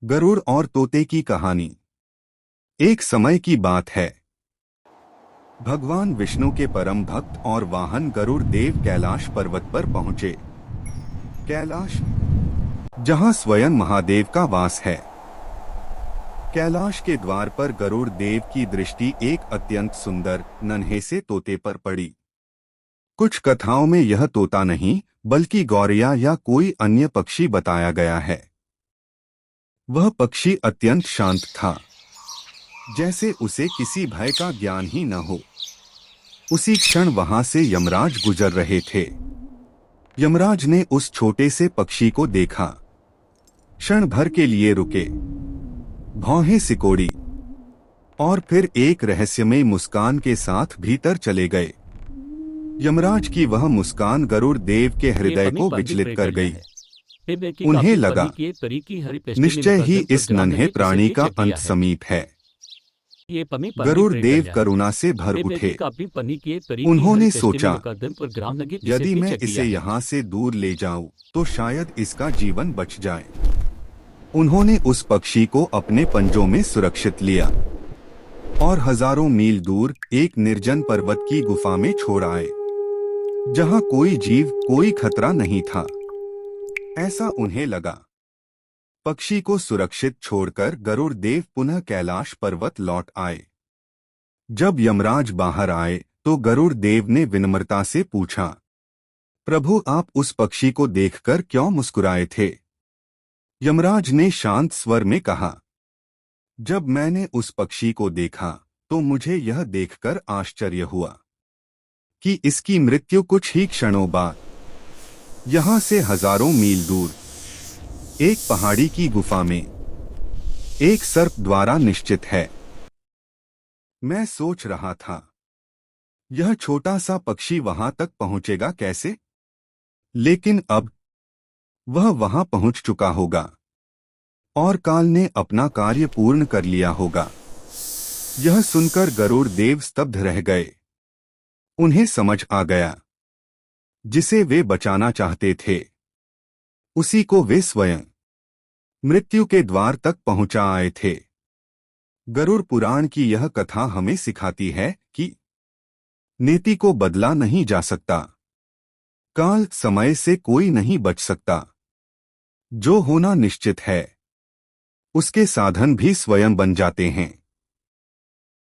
गरुड़ और तोते की कहानी। एक समय की बात है। भगवान विष्णु के परम भक्त और वाहन गरुड़ देव कैलाश पर्वत पर पहुंचे। कैलाश, जहां स्वयं महादेव का वास है। कैलाश के द्वार पर गरुड़ देव की दृष्टि एक अत्यंत सुंदर नन्हे से तोते पर पड़ी। कुछ कथाओं में यह तोता नहीं बल्कि गौरैया या कोई अन्य पक्षी बताया गया है। वह पक्षी अत्यंत शांत था, जैसे उसे किसी भय का ज्ञान ही न हो। उसी क्षण वहां से यमराज गुजर रहे थे। यमराज ने उस छोटे से पक्षी को देखा, क्षण भर के लिए रुके, भौहें सिकोड़ी और फिर एक रहस्यमय मुस्कान के साथ भीतर चले गए। यमराज की वह मुस्कान गरुड़ देव के हृदय को विचलित कर गई। उन्हें लगा, निश्चय ही इस नन्हे प्राणी का अंत समीप है। गरुड़ देव करुणा से भर उठे। उन्होंने सोचा, यदि मैं इसे यहाँ से दूर ले जाऊं, तो शायद इसका जीवन बच जाए। उन्होंने उस पक्षी को अपने पंजों में सुरक्षित लिया और हजारों मील दूर एक निर्जन पर्वत की गुफा में छोड़ आए, जहाँ कोई जीव, कोई खतरा नहीं था। ऐसा उन्हें लगा। पक्षी को सुरक्षित छोड़कर गरुड़ देव पुनः कैलाश पर्वत लौट आए। जब यमराज बाहर आए तो गरुड़ देव ने विनम्रता से पूछा, प्रभु, आप उस पक्षी को देखकर क्यों मुस्कुराए थे? यमराज ने शांत स्वर में कहा, जब मैंने उस पक्षी को देखा तो मुझे यह देखकर आश्चर्य हुआ कि इसकी मृत्यु कुछ ही क्षणों बाद, यहां से हजारों मील दूर एक पहाड़ी की गुफा में एक सर्प द्वारा निश्चित है। मैं सोच रहा था, यह छोटा सा पक्षी वहां तक पहुंचेगा कैसे? लेकिन अब वह वहां पहुंच चुका होगा और काल ने अपना कार्य पूर्ण कर लिया होगा। यह सुनकर गरुड़ देव स्तब्ध रह गए। उन्हें समझ आ गया, जिसे वे बचाना चाहते थे, उसी को वे स्वयं मृत्यु के द्वार तक पहुंचा आए थे। गरुड़ पुराण की यह कथा हमें सिखाती है कि नीति को बदला नहीं जा सकता, काल समय से कोई नहीं बच सकता। जो होना निश्चित है, उसके साधन भी स्वयं बन जाते हैं।